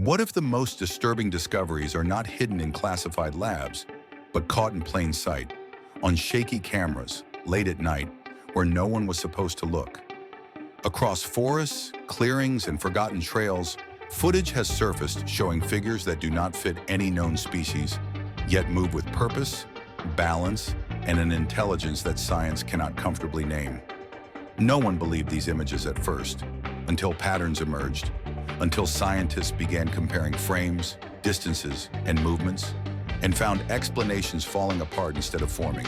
What if the most disturbing discoveries are not hidden in classified labs, but caught in plain sight, on shaky cameras, late at night, where no one was supposed to look? Across forests, clearings, and forgotten trails, footage has surfaced showing figures that do not fit any known species, yet move with purpose, balance, and an intelligence that science cannot comfortably name. No one believed these images at first, until patterns emerged, until scientists began comparing frames, distances, and movements, and found explanations falling apart instead of forming.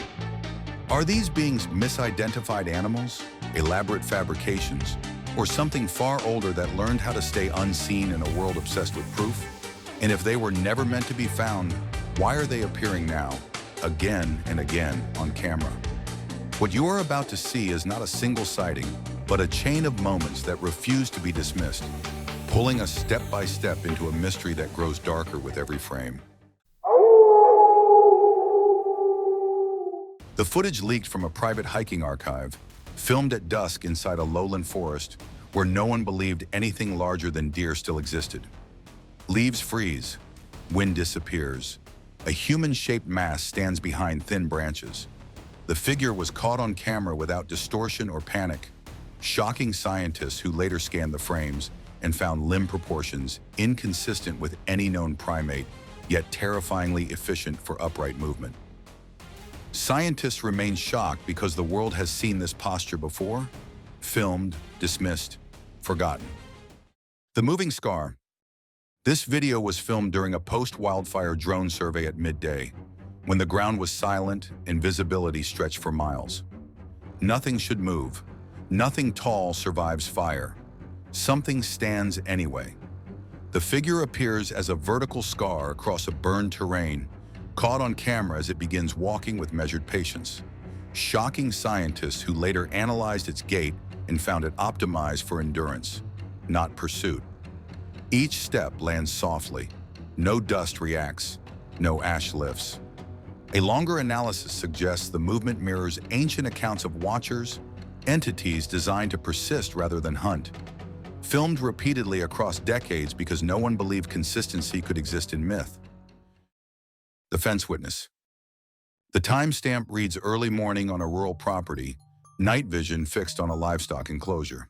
Are these beings misidentified animals, elaborate fabrications, or something far older that learned how to stay unseen in a world obsessed with proof? And if they were never meant to be found, why are they appearing now, again and again, on camera? What you are about to see is not a single sighting, but a chain of moments that refuse to be dismissed, pulling us step by step into a mystery that grows darker with every frame. The footage leaked from a private hiking archive, filmed at dusk inside a lowland forest where no one believed anything larger than deer still existed. Leaves freeze, wind disappears. A human-shaped mass stands behind thin branches. The figure was caught on camera without distortion or panic, shocking scientists who later scanned the frames and found limb proportions inconsistent with any known primate, yet terrifyingly efficient for upright movement. Scientists remain shocked because the world has seen this posture before, filmed, dismissed, forgotten. The moving scar. This video was filmed during a post-wildfire drone survey at midday, when the ground was silent and visibility stretched for miles. Nothing should move. Nothing tall survives fire. Something stands anyway. The figure appears as a vertical scar across a burned terrain, caught on camera as it begins walking with measured patience, shocking scientists who later analyzed its gait and found it optimized for endurance, not pursuit. Each step lands softly. No dust reacts, no ash lifts. A longer analysis suggests the movement mirrors ancient accounts of watchers, entities designed to persist rather than hunt, filmed repeatedly across decades because no one believed consistency could exist in myth. The fence witness. The timestamp reads early morning on a rural property, night vision fixed on a livestock enclosure.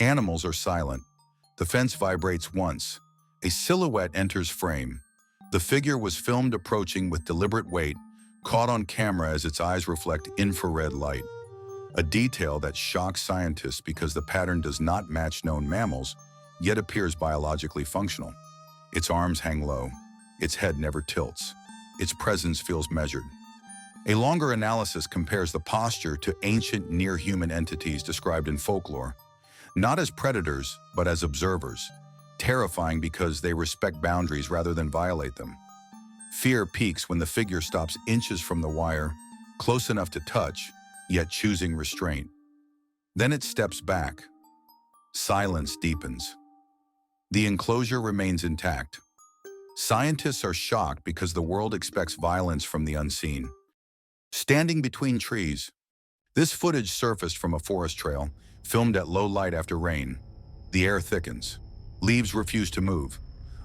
Animals are silent. The fence vibrates once. A silhouette enters frame. The figure was filmed approaching with deliberate weight, caught on camera as its eyes reflect infrared light. A detail that shocks scientists because the pattern does not match known mammals, yet appears biologically functional. Its arms hang low. Its head never tilts. Its presence feels measured. A longer analysis compares the posture to ancient near-human entities described in folklore, not as predators, but as observers, terrifying because they respect boundaries rather than violate them. Fear peaks when the figure stops inches from the wire, close enough to touch, yet choosing restraint. Then it steps back. Silence deepens. The enclosure remains intact. Scientists are shocked because the world expects violence from the unseen. Standing between trees. This footage surfaced from a forest trail, filmed at low light after rain. The air thickens. Leaves refuse to move.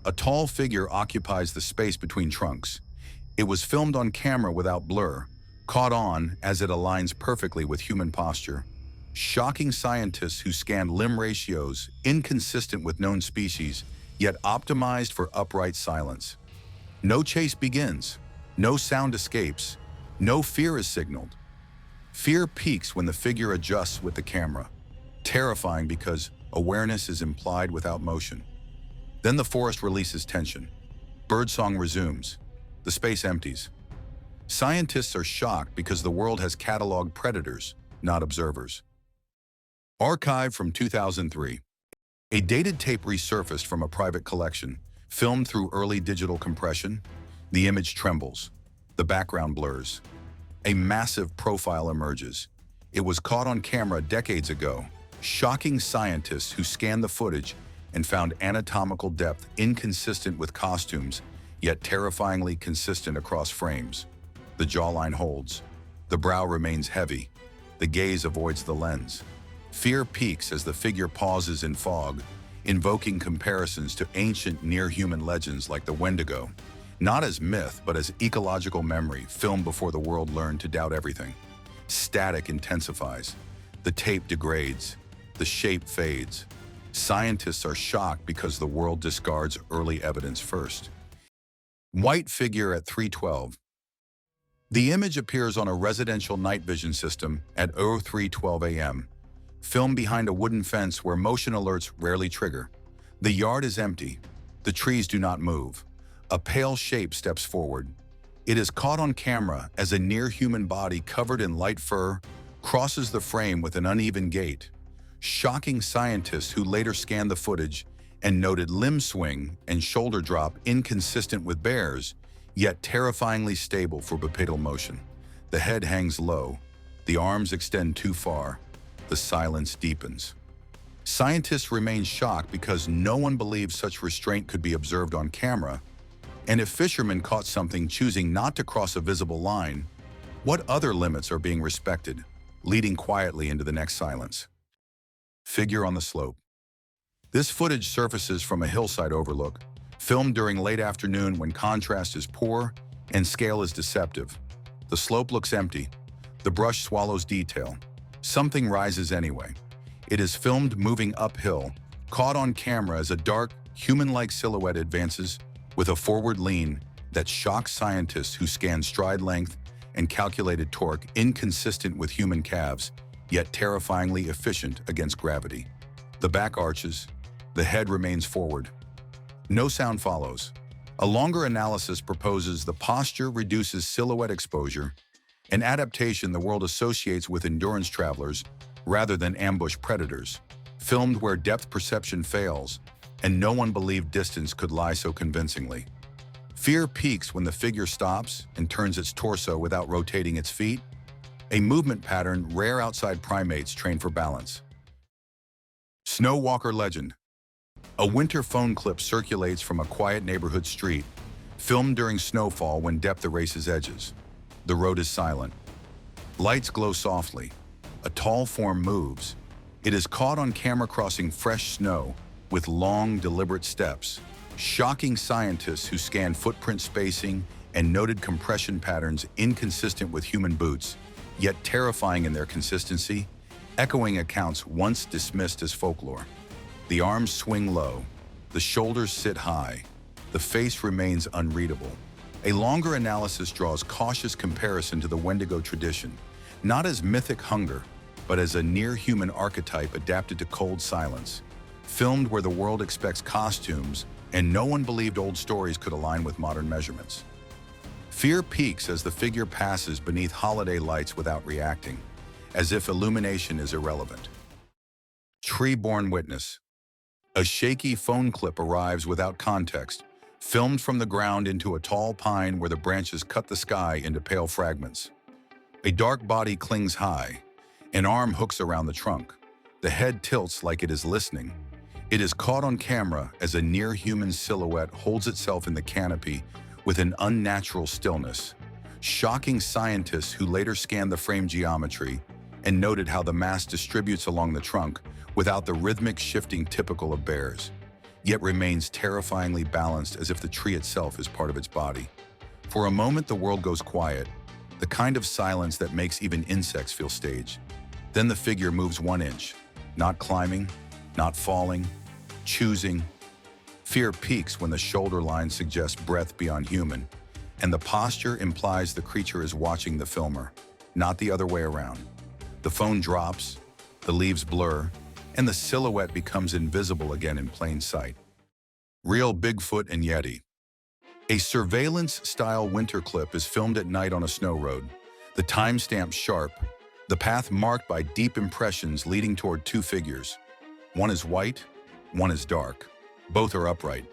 A tall figure occupies the space between trunks. It was filmed on camera without blur, caught on as it aligns perfectly with human posture, shocking scientists who scanned limb ratios inconsistent with known species, yet optimized for upright silence. No chase begins, no sound escapes, no fear is signaled. Fear peaks when the figure adjusts with the camera, terrifying because awareness is implied without motion. Then the forest releases tension. Birdsong resumes. The space empties. Scientists are shocked because the world has cataloged predators, not observers. Archive from 2003. A dated tape resurfaced from a private collection, filmed through early digital compression. The image trembles. The background blurs. A massive profile emerges. It was caught on camera decades ago, shocking scientists who scanned the footage and found anatomical depth inconsistent with costumes, yet terrifyingly consistent across frames. The jawline holds. The brow remains heavy. The gaze avoids the lens. Fear peaks as the figure pauses in fog, invoking comparisons to ancient near-human legends like the Wendigo, not as myth, but as ecological memory filmed before the world learned to doubt everything. Static intensifies. The tape degrades. The shape fades. Scientists are shocked because the world discards early evidence first. White figure at 3:12. The image appears on a residential night vision system at 03:12 a.m., filmed behind a wooden fence where motion alerts rarely trigger. The yard is empty. The trees do not move. A pale shape steps forward. It is caught on camera as a near-human body covered in light fur crosses the frame with an uneven gait, shocking scientists who later scanned the footage and noted limb swing and shoulder drop inconsistent with bears, yet terrifyingly stable for bipedal motion. The head hangs low. The arms extend too far. The silence deepens. Scientists remain shocked because no one believes such restraint could be observed on camera, and if fishermen caught something choosing not to cross a visible line, what other limits are being respected, leading quietly into the next silence? Figure on the slope. This footage surfaces from a hillside overlook, filmed during late afternoon when contrast is poor and scale is deceptive. The slope looks empty. The brush swallows detail. Something rises anyway. It is filmed moving uphill, caught on camera as a dark, human-like silhouette advances with a forward lean that shocks scientists who scan stride length and calculated torque inconsistent with human calves, yet terrifyingly efficient against gravity. The back arches. The head remains forward. No sound follows. A longer analysis proposes the posture reduces silhouette exposure, an adaptation the world associates with endurance travelers rather than ambush predators, filmed where depth perception fails, and no one believed distance could lie so convincingly. Fear peaks when the figure stops and turns its torso without rotating its feet, a movement pattern rare outside primates trained for balance. Snow Walker legend. A winter phone clip circulates from a quiet neighborhood street, filmed during snowfall when depth erases edges. The road is silent. Lights glow softly. A tall form moves. It is caught on camera crossing fresh snow with long, deliberate steps, shocking scientists who scan footprint spacing and noted compression patterns inconsistent with human boots, yet terrifying in their consistency, echoing accounts once dismissed as folklore. The arms swing low. The shoulders sit high. The face remains unreadable. A longer analysis draws cautious comparison to the Wendigo tradition, not as mythic hunger, but as a near-human archetype adapted to cold silence, filmed where the world expects costumes and no one believed old stories could align with modern measurements. Fear peaks as the figure passes beneath holiday lights without reacting, as if illumination is irrelevant. Treeborn witness. A shaky phone clip arrives without context, filmed from the ground into a tall pine where the branches cut the sky into pale fragments. A dark body clings high. An arm hooks around the trunk. The head tilts like it is listening. It is caught on camera as a near-human silhouette holds itself in the canopy with an unnatural stillness, shocking scientists who later scanned the frame geometry and noted how the mass distributes along the trunk without the rhythmic shifting typical of bears, yet remains terrifyingly balanced as if the tree itself is part of its body. For a moment, the world goes quiet, the kind of silence that makes even insects feel staged. Then the figure moves 1 inch, not climbing, not falling, choosing. Fear peaks when the shoulder line suggests breadth beyond human, and the posture implies the creature is watching the filmer, not the other way around. The phone drops, the leaves blur, and the silhouette becomes invisible again in plain sight. Real Bigfoot and Yeti. A surveillance-style winter clip is filmed at night on a snow road, the timestamp sharp, the path marked by deep impressions leading toward 2 figures. One is white, one is dark. Both are upright.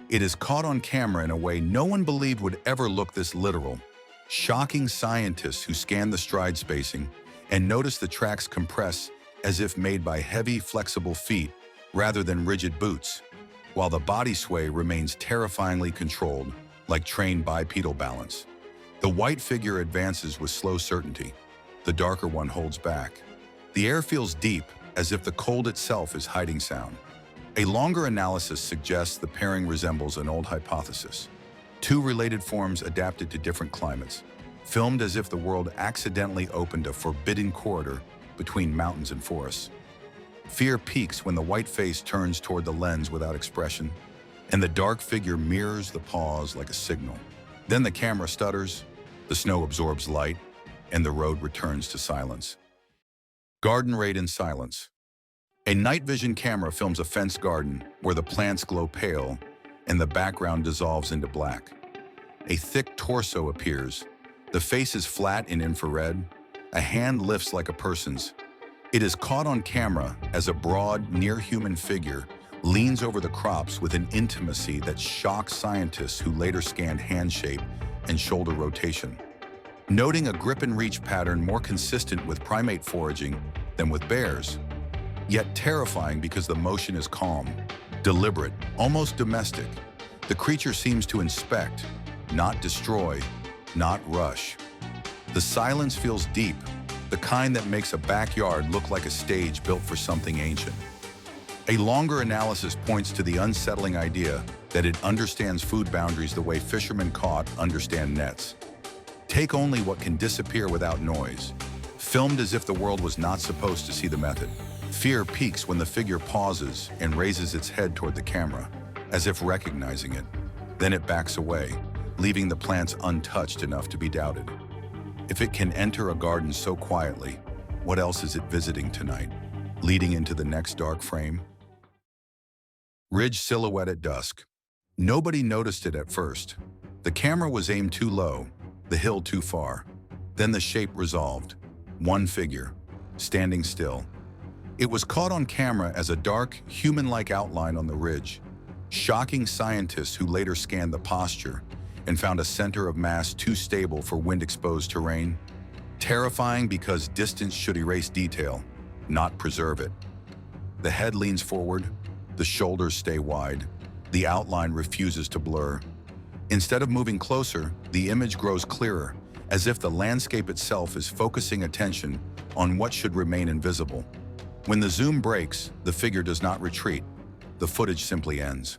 It is caught on camera in a way no one believed would ever look this literal, shocking scientists who scan the stride spacing and notice the tracks compress as if made by heavy, flexible feet rather than rigid boots, while the body sway remains terrifyingly controlled, like trained bipedal balance. The white figure advances with slow certainty. The darker one holds back. The air feels deep, as if the cold itself is hiding sound. A longer analysis suggests the pairing resembles an old hypothesis. Two related forms adapted to different climates, filmed as if the world accidentally opened a forbidden corridor between mountains and forests. Fear peaks when the white face turns toward the lens without expression, and the dark figure mirrors the pause like a signal. Then the camera stutters, the snow absorbs light, and the road returns to silence. Garden raid in silence. A night vision camera films a fenced garden where the plants glow pale and the background dissolves into black. A thick torso appears. The face is flat in infrared. A hand lifts like a person's. It is caught on camera as a broad, near-human figure leans over the crops with an intimacy that shocks scientists who later scanned hand shape and shoulder rotation. Noting a grip and reach pattern more consistent with primate foraging than with bears, yet terrifying because the motion is calm, deliberate, almost domestic. The creature seems to inspect, not destroy, not rush. The silence feels deep, the kind that makes a backyard look like a stage built for something ancient. A longer analysis points to the unsettling idea that it understands food boundaries the way fishermen caught understand nets. Take only what can disappear without noise. Filmed as if the world was not supposed to see the method. Fear peaks when the figure pauses and raises its head toward the camera, as if recognizing it. Then it backs away, leaving the plants untouched enough to be doubted. If it can enter a garden so quietly, what else is it visiting tonight, leading into the next dark frame? Ridge silhouette at dusk. Nobody noticed it at first. The camera was aimed too low, the hill too far. Then the shape resolved. One figure, standing still. It was caught on camera as a dark, human-like outline on the ridge, shocking scientists who later scanned the posture and found a center of mass too stable for wind-exposed terrain. Terrifying because distance should erase detail, not preserve it. The head leans forward, the shoulders stay wide, the outline refuses to blur. Instead of moving closer, the image grows clearer, as if the landscape itself is focusing attention on what should remain invisible. When the zoom breaks, the figure does not retreat. The footage simply ends.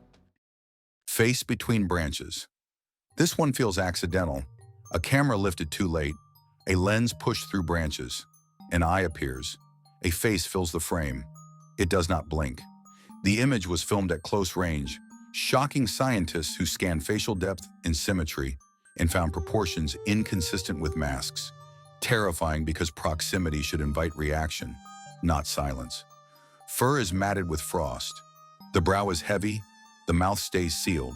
Face between branches. This one feels accidental. A camera lifted too late, a lens pushed through branches. An eye appears. A face fills the frame. It does not blink. The image was filmed at close range, shocking scientists who scanned facial depth and symmetry and found proportions inconsistent with masks. Terrifying because proximity should invite reaction, not silence. Fur is matted with frost. The brow is heavy, the mouth stays sealed.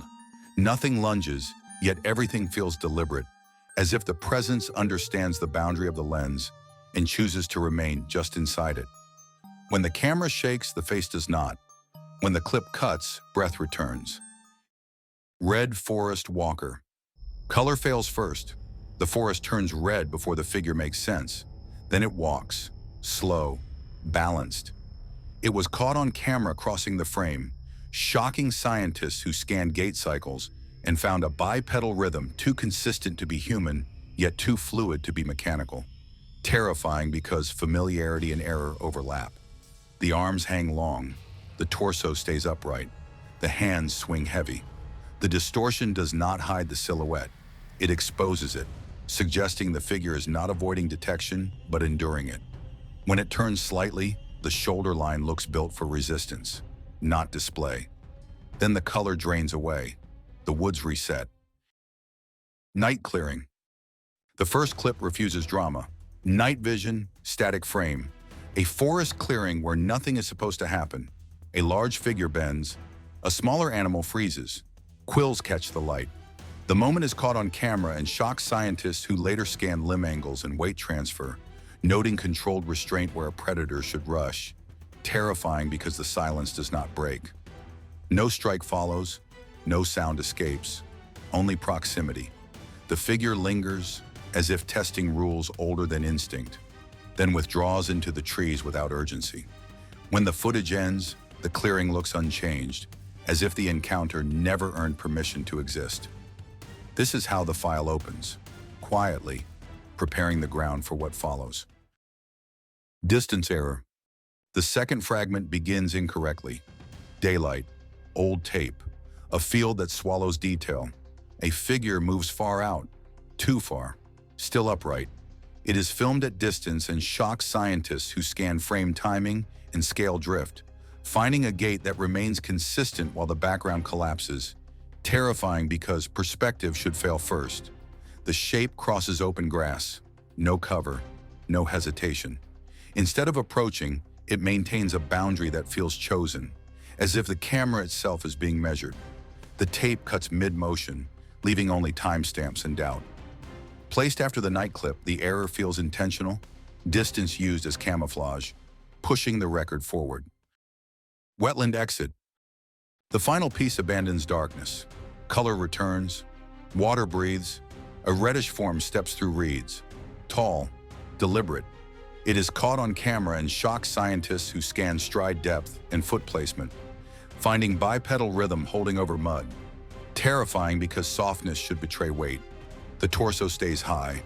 Nothing lunges, yet everything feels deliberate, as if the presence understands the boundary of the lens and chooses to remain just inside it. When the camera shakes, the face does not. When the clip cuts, breath returns. Red forest walker. Color fails first. The forest turns red before the figure makes sense. Then it walks, slow, balanced. It was caught on camera crossing the frame, shocking scientists who scanned gait cycles and found a bipedal rhythm too consistent to be human, yet too fluid to be mechanical. Terrifying because familiarity and error overlap. The arms hang long. The torso stays upright. The hands swing heavy. The distortion does not hide the silhouette. It exposes it, suggesting the figure is not avoiding detection, but enduring it. When it turns slightly, the shoulder line looks built for resistance, not display. Then the color drains away. The woods reset. Night clearing. The first clip refuses drama. Night vision, static frame. A forest clearing where nothing is supposed to happen. A large figure bends. A smaller animal freezes. Quills catch the light. The moment is caught on camera and shocks scientists who later scan limb angles and weight transfer, noting controlled restraint where a predator should rush. Terrifying because the silence does not break. No strike follows. No sound escapes. Only proximity. The figure lingers, as if testing rules older than instinct, then withdraws into the trees without urgency. When the footage ends, the clearing looks unchanged, as if the encounter never earned permission to exist. This is how the file opens, quietly, preparing the ground for what follows. Distance error. The second fragment begins incorrectly. Daylight, old tape, a field that swallows detail. A figure moves far out, too far, still upright. It is filmed at distance and shocks scientists who scan frame timing and scale drift, finding a gait that remains consistent while the background collapses. Terrifying because perspective should fail first. The shape crosses open grass, no cover, no hesitation. Instead of approaching, it maintains a boundary that feels chosen, as if the camera itself is being measured. The tape cuts mid-motion, leaving only timestamps and doubt. Placed after the night clip, the error feels intentional, distance used as camouflage, pushing the record forward. Wetland exit. The final piece abandons darkness. Color returns, water breathes, a reddish form steps through reeds. Tall, deliberate. It is caught on camera and shocks scientists who scan stride depth and foot placement, finding bipedal rhythm holding over mud. Terrifying because softness should betray weight. The torso stays high,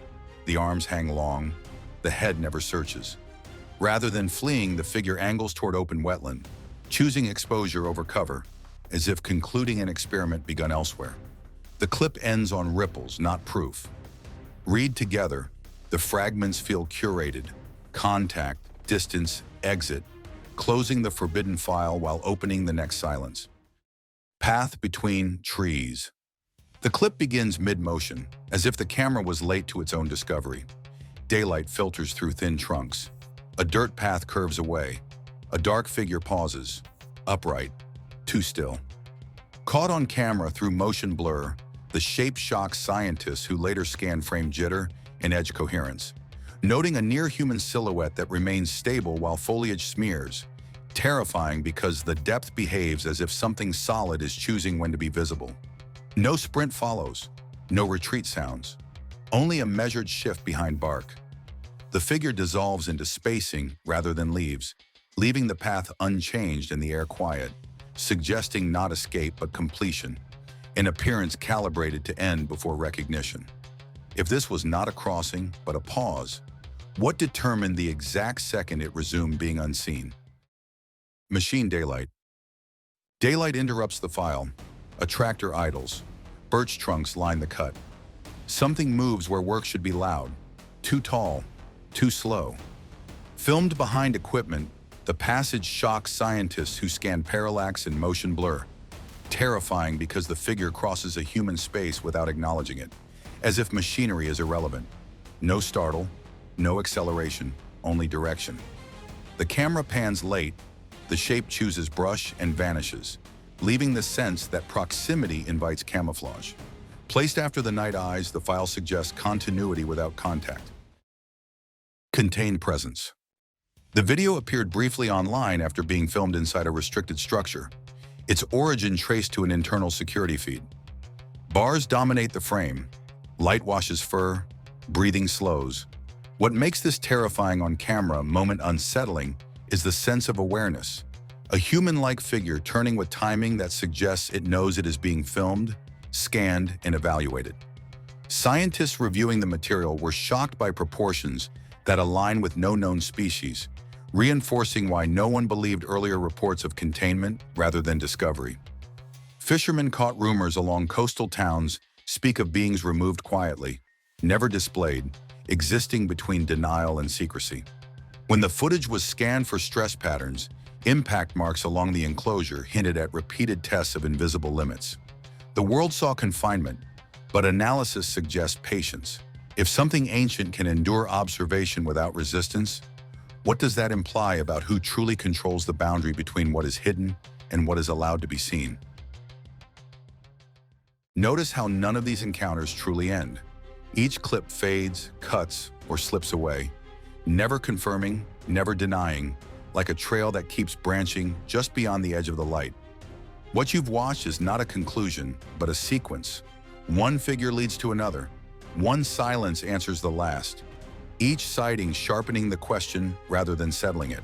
the arms hang long, the head never searches. Rather than fleeing, the figure angles toward open wetland, choosing exposure over cover, as if concluding an experiment begun elsewhere. The clip ends on ripples, not proof. Read together, the fragments feel curated. Contact, distance, exit, closing the forbidden file while opening the next silence. Path between trees. The clip begins mid-motion, as if the camera was late to its own discovery. Daylight filters through thin trunks. A dirt path curves away. A dark figure pauses, upright, too still. Caught on camera through motion blur, the shape shocks scientists who later scan frame jitter and edge coherence, noting a near-human silhouette that remains stable while foliage smears. Terrifying because the depth behaves as if something solid is choosing when to be visible. No sprint follows, no retreat sounds, only a measured shift behind bark. The figure dissolves into spacing rather than leaves, leaving the path unchanged and the air quiet, suggesting not escape but completion, an appearance calibrated to end before recognition. If this was not a crossing but a pause, what determined the exact second it resumed being unseen? Machine daylight. Daylight interrupts the file. A tractor idles. Birch trunks line the cut. Something moves where work should be loud. Too tall, too slow. Filmed behind equipment, the passage shocks scientists who scan parallax and motion blur. Terrifying because the figure crosses a human space without acknowledging it, as if machinery is irrelevant. No startle, no acceleration, only direction. The camera pans late, the shape chooses brush and vanishes, leaving the sense that proximity invites camouflage. Placed after the night eyes, the file suggests continuity without contact. Contained presence. The video appeared briefly online after being filmed inside a restricted structure, its origin traced to an internal security feed. Bars dominate the frame, light washes fur, breathing slows. What makes this terrifying on camera moment unsettling is the sense of awareness. A human-like figure turning with timing that suggests it knows it is being filmed, scanned, and evaluated. Scientists reviewing the material were shocked by proportions that align with no known species, reinforcing why no one believed earlier reports of containment rather than discovery. Fishermen caught rumors along coastal towns speak of beings removed quietly, never displayed, existing between denial and secrecy. When the footage was scanned for stress patterns, impact marks along the enclosure hinted at repeated tests of invisible limits. The world saw confinement, but analysis suggests patience. If something ancient can endure observation without resistance, what does that imply about who truly controls the boundary between what is hidden and what is allowed to be seen? Notice how none of these encounters truly end. Each clip fades, cuts, or slips away, never confirming, never denying, like a trail that keeps branching just beyond the edge of the light. What you've watched is not a conclusion, but a sequence. One figure leads to another. One silence answers the last. Each sighting sharpening the question rather than settling it.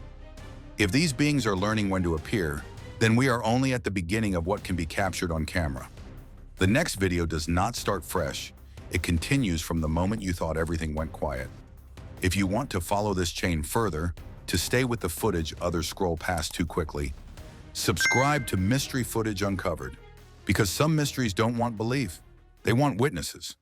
If these beings are learning when to appear, then we are only at the beginning of what can be captured on camera. The next video does not start fresh. It continues from the moment you thought everything went quiet. If you want to follow this chain further, to stay with the footage others scroll past too quickly, Subscribe to Mystery Footage Uncovered, because some mysteries don't want belief, they want witnesses.